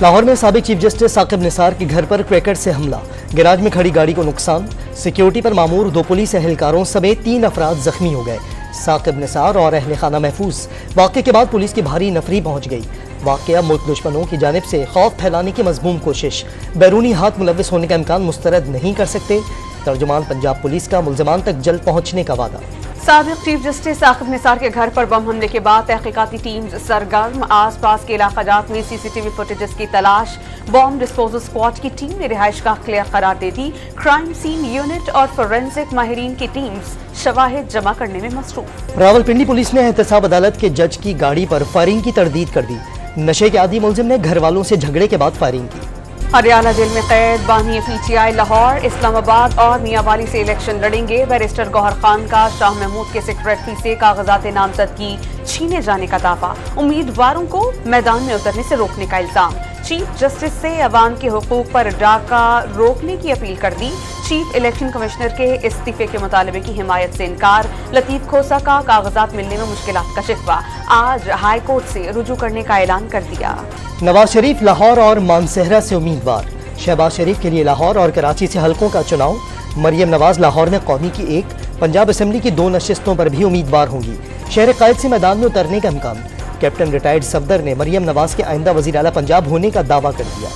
لاہور میں سابق chief justice Saqib Nisar کے گھر پر کریکٹ سے حملہ، گراج میں کھڑی گاڑی کو نقصان، سیکیورٹی پر مامور 2 پولیس اہلکاروں سمیت 3 افراد زخمی ہو گئے۔ ثاقب نثار اور اہل خانہ محفوظ۔ واقعے کے بعد پولیس کی بھاری نفری پہنچ گئی۔ واقعہ ملک دشمنوں کی جانب سے خوف پھیلانے کی مذموم کوشش، بیرونی ہاتھ ملوث ہونے کا امکان مسترد نہیں کر سکتے، ترجمان پنجاب پولیس کا ملزمان تک جلد پہنچنے کا وعدہ۔ سابق چیف جسٹس ثاقب نثار کے گھر پر بم حملے کے بعد تحقیقاتی ٹیمز سرگرم، آس پاس کے علاقہ جات میں CCTV فوٹیجز کی تلاش، بم ڈسپوزل اسکواڈ کی ٹیم نے رہائش گاہ کلیئر قرار دے دی، کرائم سین یونٹ اور فورینسک ماہرین کی ٹیمز شواہد جمع کرنے میں مصروف۔ راولپنڈی پولیس نے احتساب عدالت کے جج کی گاڑی پر فائرنگ کی تردید کر دی، نشے کے عادی ملزم نے گھر والوں سے جھگڑے کے بعد فائرنگ کی۔ ہریانہ جیل میں قید بانی PTI لاہور، اسلام آباد اور میاں والی سے الیکشن لڑیں گے۔ بیرسٹر گوہر خان کا شاہ محمود کے سیکریٹری سے کاغذات نامزدگی چھینے جانے کا دعویٰ، امیدواروں کو میدان میں اترنے سے روکنے کا الزام۔ چیف جسٹس سے عوام کے حقوق پر ڈاکہ روکنے کی اپیل کر دی، چیف الیکشن کمشنر کے استعفے کے مطالبے کی حمایت سے انکار۔ لطیف کھوسہ کا کاغذات ملنے میں مشکلات کا شکوہ، آج ہائی کورٹ سے رجوع کرنے کا اعلان کر دیا۔ نواز شریف لاہور اور مانسہرہ سے امیدوار، شہباز شریف کے لیے لاہور اور کراچی سے حلقوں کا چناؤ۔ مریم نواز لاہور میں قومی کی 1، پنجاب اسمبلی کی 2 نشستوں پر بھی امیدوار ہوں گی۔ شہر قائد سے میدان میں اترنے کا امکان، کیپٹن ریٹائرڈ صفدر نے مریم نواز کے آئندہ وزیر اعلیٰ پنجاب ہونے کا دعویٰ کر دیا۔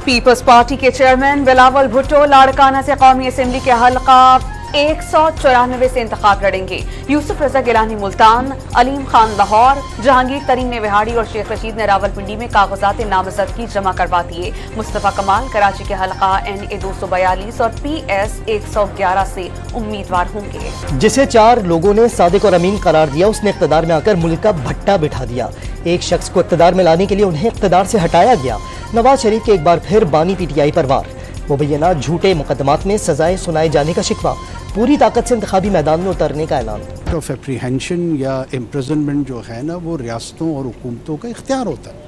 پیپلز پارٹی کے چیئرمین بلاول بھٹو لاڑکانہ سے قومی اسمبلی کے حلقہ 194 سے انتخاب لڑیں گے۔ یوسف رضا گیلانی ملتان، علیم خان لاہور، جہانگیر ترین نے وہاڑی اور شیخ رشید نے راولپنڈی میں کاغذات نامزدگی جمع کروا دیے۔ مصطفیٰ کمال کراچی کے حلقہ NA 242 اور PS 111 سے امیدوار ہوں گے۔ جسے 4 لوگوں نے صادق اور امین قرار دیا، اس نے اقتدار میں آ کر ملک کا بھٹا بٹھا دیا۔ ایک شخص کو اقتدار میں لانے کے لیے انہیں اقتدار سے ہٹایا گیا۔ نواز شریف کے ایک بار پھر بانی PTI پر وار، مبینہ جھوٹے مقدمات میں سزائیں سنائے جانے کا شکوہ، پوری طاقت سے انتخابی میدان میں اترنے کا اعلان۔ آف اپریہنشن یا امپریزنمنٹ جو ہے نا، وہ ریاستوں اور حکومتوں کا اختیار ہوتا ہے۔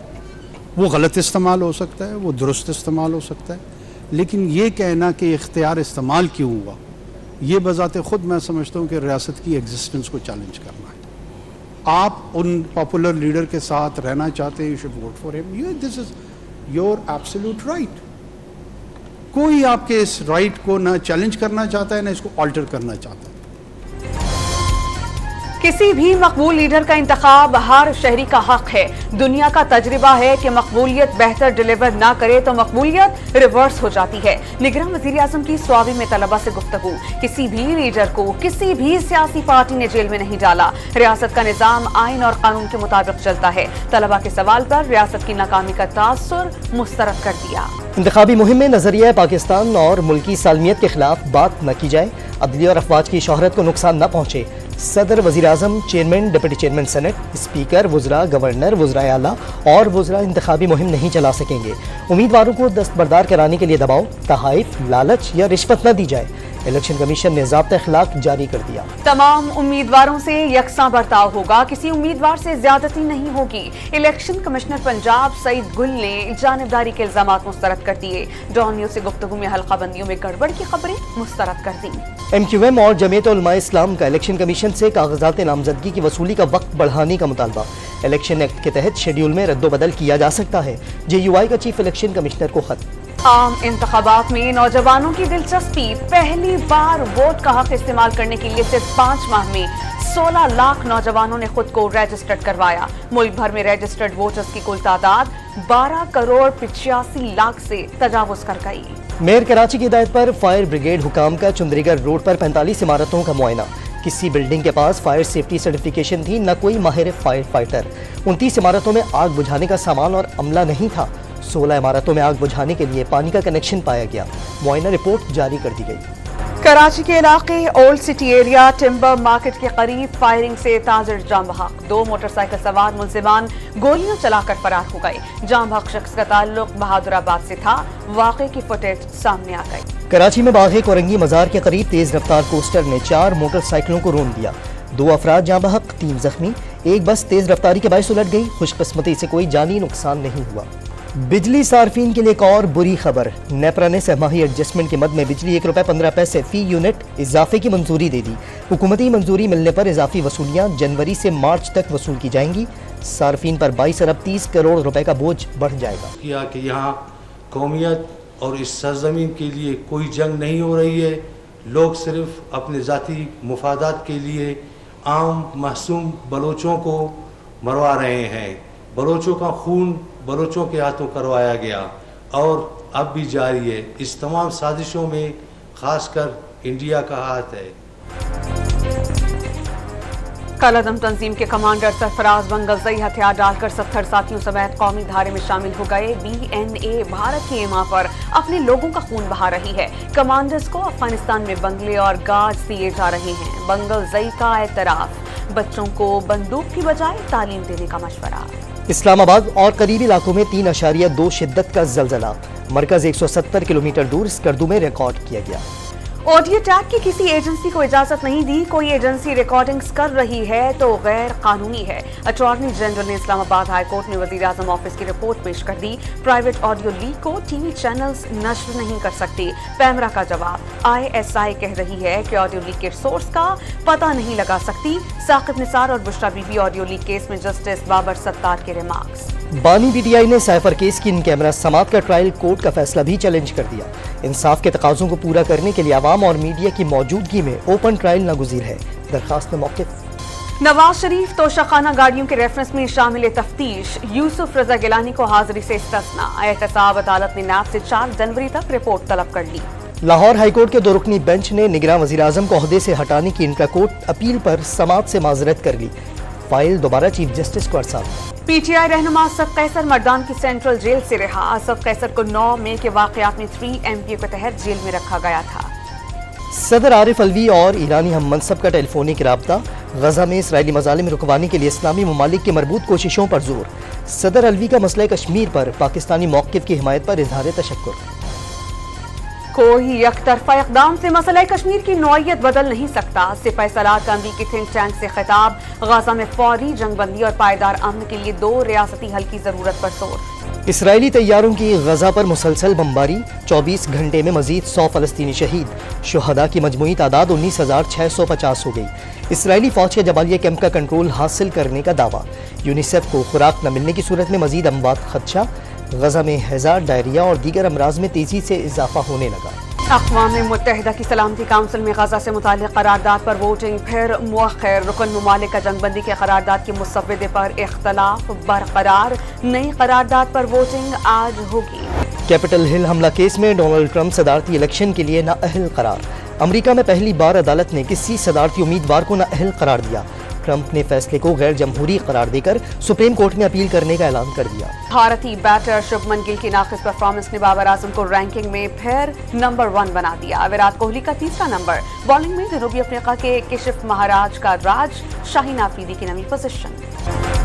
وہ غلط استعمال ہو سکتا ہے، وہ درست استعمال ہو سکتا ہے، لیکن یہ کہنا کہ اختیار استعمال کیوں ہوا، یہ بذات خود میں سمجھتا ہوں کہ ریاست کی ایگزسٹنس کو چیلنج کرنا ہے۔ آپ ان پاپولر لیڈر کے ساتھ رہنا چاہتے ہیں، یو شوڈ ووٹ فار ہم، دس از یور ایبسولوٹ رائٹ۔ کوئی آپ کے اس رائٹ کو نہ چیلنج کرنا چاہتا ہے، نہ اس کو آلٹر کرنا چاہتا ہے۔ کسی بھی مقبول لیڈر کا انتخاب ہر شہری کا حق ہے۔ دنیا کا تجربہ ہے کہ مقبولیت بہتر ڈیلیور نہ کرے تو مقبولیت ریورس ہو جاتی ہے۔ نگراں وزیر اعظم کی سوابی میں طلبہ سے گفتگو، کسی بھی لیڈر کو کسی بھی سیاسی پارٹی نے جیل میں نہیں ڈالا، ریاست کا نظام آئین اور قانون کے مطابق چلتا ہے۔ طلبہ کے سوال پر ریاست کی ناکامی کا تاثر مسترد کر دیا۔ انتخابی مہم میں نظریہ پاکستان اور ملکی سالمیت کے خلاف بات نہ کی جائے، عدلیہ اور افواج کی شہرت کو نقصان نہ پہنچے۔ صدر، وزیر اعظم، chairman, deputy chairman senate, speaker, وزراء، گورنر، وزرائے اعلیٰ اور وزراء انتخابی مہم نہیں چلا سکیں گے۔ امیدواروں کو دستبردار کرانے کے لیے دباؤ، تحائف، لالچ یا رشوت نہ دی جائے۔ الیکشن کمیشن نے ضابطہ اخلاق جاری کر دیا۔ تمام امیدواروں سے یکساں برتاؤ ہوگا، کسی امیدوار سے زیادتی نہیں ہوگی۔ الیکشن کمشنر پنجاب سعید گل نے جانبداری کے الزامات مسترد کر دیے۔ ڈان نیوز سے گفتگو میں حلقہ بندیوں میں گڑبڑ کی خبریں مسترد کر دیں۔ MQM اور جمعیت علماء اسلام کا الیکشن کمیشن سے کاغذات نامزدگی کی وصولی کا وقت بڑھانے کا مطالبہ۔ الیکشن ایکٹ کے تحت شیڈیول میں رد و بدل کیا جا سکتا ہے۔ JUI کا چیف الیکشن کمشنر کو خط۔ عام انتخابات میں نوجوانوں کی دلچسپی، پہلی بار ووٹ کا حق استعمال کرنے کے لیے صرف 5 ماہ میں 16 لاکھ نوجوانوں نے خود کو رجسٹرڈ کروایا۔ ملک بھر میں رجسٹرڈ ووٹرز کی کل تعداد 12 کروڑ 85 لاکھ سے تجاوز کر گئی۔ میئر کراچی کی ہدایت پر فائر بریگیڈ حکام کا چندری گڑھ روڈ پر 45 عمارتوں کا معائنہ۔ کسی بلڈنگ کے پاس فائر سیفٹی سرٹیفکیشن تھی، نہ کوئی ماہر فائر فائٹر۔ 29 عمارتوں میں آگ بجھانے کا سامان اور عملہ نہیں تھا۔ 16 عمارتوں میں آگ بجھانے کے لیے پانی کا کنیکشن پایا گیا۔ معائنہ رپورٹ جاری کر دی گئی۔ کراچی کے علاقے old city area timber market کے قریب فائرنگ سے تاجر جام بحق، 2 موٹر سائیکل سوار ملزمان گولیاں چلا کر فرار ہو گئے۔ جام بحق شخص کا تعلق بہادر آباد سے تھا۔ واقعے کی فوٹیج سامنے آ گئی۔ کراچی میں باغ کورنگی مزار کے قریب تیز رفتار کوسٹر نے 4 موٹر سائیکلوں کو رون دیا۔ 2 افراد جام بحق، 3 زخمی۔ ایک بس تیز رفتاری کے باعث الٹ گئی۔ خوش قسمتی سے کوئی جانی نقصان نہیں ہوا۔ بجلی صارفین کے لیے ایک اور بری خبر، نیپرا نے سہ ماہی ایڈجسٹمنٹ کے مد میں بجلی 1 روپے 15 پیسے فی یونٹ اضافے کی منظوری دے دی۔ حکومتی منظوری ملنے پر اضافی وصولیاں جنوری سے مارچ تک وصول کی جائیں گی۔ صارفین پر 22 ارب 30 کروڑ روپے کا بوجھ بڑھ جائے گا. کیا کہ یہاں قومیت اور اس سرزمین کے لیے کوئی جنگ نہیں ہو رہی ہے. لوگ صرف اپنے ذاتی مفادات کے لیے عام معصوم بلوچوں کو مروا رہے ہیں. بلوچوں کا خون بلوچوں کے ہاتھوں کروایا گیا اور اب بھی جاری ہے. اس تمام سازشوں میں خاص کر انڈیا کا ہاتھ ہے. کالعدم تنظیم کے کمانڈر سرفراز بنگلزئی ہتھیار ڈال کر 70 ساتھیوں سمیت قومی دھارے میں شامل ہو گئے. BNA بھارت کی ایما پر اپنے لوگوں کا خون بہا رہی ہے. کمانڈرز کو افغانستان میں بنگلے اور گارڈز دیے جا رہے ہیں. بنگلزئی کا اعتراف, بچوں کو بندوق کی بجائے تعلیم دینے کا مشورہ. اسلام آباد اور قریبی علاقوں میں 3.2 شدت کا زلزلہ. مرکز 170 کلومیٹر دور اسکردو میں ریکارڈ کیا گیا. آڈیو ٹیگ کی کسی ایجنسی کو اجازت نہیں دی. کوئی ایجنسی ریکارڈنگز کر رہی ہے تو غیر قانونی ہے. اٹارنی جنرل نے اسلام آباد ہائی کورٹ میں وزیر اعظم آفس کی رپورٹ پیش کر دی. پرائیویٹ آڈیو لیک کو ٹی وی چینلز نشر نہیں کر سکتے. پیمرا کا جواب, ISI کہہ رہی ہے کہ آڈیو لیک کے سورس کا پتہ نہیں لگا سکتی. ثاقب نثار اور بشرا بی بی آڈیو لیک کیس میں جسٹس بابر ستار کے ریمارکس. بانی PTI نے سائفر کیس کی ان کیمرہ سماعت کا ٹرائل کورٹ کا فیصلہ بھی چیلنج کر دیا. انصاف کے تقاضوں کو پورا کرنے کے لیے عوام اور میڈیا کی موجودگی میں اوپن ٹرائل ناگزیر ہے. درخواست میں موقف. نواز شریف توشخانہ گاڑیوں کے ریفرنس میں شامل تفتیش. یوسف رضا گیلانی کو حاضری سے استثناء. احتساب عدالت نے نیب سے 4 جنوری تک رپورٹ طلب کر لی. لاہور ہائی کورٹ کے 2 رکنی بینچ نے نگراں وزیر اعظم کو عہدے سے ہٹانے کی انٹرا کورٹ اپیل پر سماعت سے معذرت کر لی. فائل دوبارہ چیف جسٹس کو ارسال. PTI رہنما اسد قیصر مردان کی سینٹرل جیل سے رہا. اسد قیصر کو 9 مئی کے واقعات میں 3MPA کے تحت جیل میں رکھا گیا تھا. صدر عارف الوی اور ایرانی ہم منصب کا ٹیلی فونک رابطہ. غزہ میں اسرائیلی مظالم رکوانے کے لیے اسلامی ممالک کے مربوط کوششوں پر زور. صدر الوی کا مسئلہ کشمیر پر پاکستانی موقف کی حمایت پر اظہار تشکر. کوئی یک طرفہ اقدام سے مسئلہ کشمیر کی نوعیت بدل نہیں سکتا. سپاہی سالار کا امریکی تھنک ٹینک سے خطاب. غزہ میں فوری جنگ بندی اور پائیدار امن کے لیے 2 ریاستی حل کی ضرورت پر زور. اسرائیلی طیاروں کی غزہ پر مسلسل بمباری. 24 گھنٹے میں مزید 100 فلسطینی شہید. شہداء کی مجموعی تعداد 19,650 ہو گئی. اسرائیلی فوج کے جبالیہ کیمپ کا کنٹرول حاصل کرنے کا دعویٰ. یونیسیف کو خوراک نہ ملنے کی صورت میں مزید اموات خدشہ. غزہ میں ہیزا, ڈائریا اور دیگر امراض میں تیزی سے اضافہ ہونے لگا. اقوام متحدہ کی سلامتی کونسل میں غزہ سے متعلق قرارداد پر ووٹنگ پھر مؤخر. رکن ممالک کا جنگ بندی کے قرارداد کے مسودے پر اختلاف برقرار. نئی قرارداد پر ووٹنگ آج ہوگی. کیپٹل ہل حملہ کیس میں ڈونلڈ ٹرمپ صدارتی الیکشن کے لیے نااہل قرار. امریکہ میں پہلی بار عدالت نے کسی صدارتی امیدوار کو نااہل قرار دیا. ٹرمپ نے فیصلے کو غیر جمہوری قرار دے کر سپریم کورٹ میں اپیل کرنے کا اعلان کر دیا. بھارتی بیٹر شبھمن گل کی ناقص پرفارمنس نے بابر اعظم کو رینکنگ میں پھر نمبر 1 بنا دیا. ویرات کوہلی کا 3را نمبر. بالنگ میں جنوبی افریقہ کے کشف مہاراج کا راج. شاہین آفریدی کی نویں پوزیشن.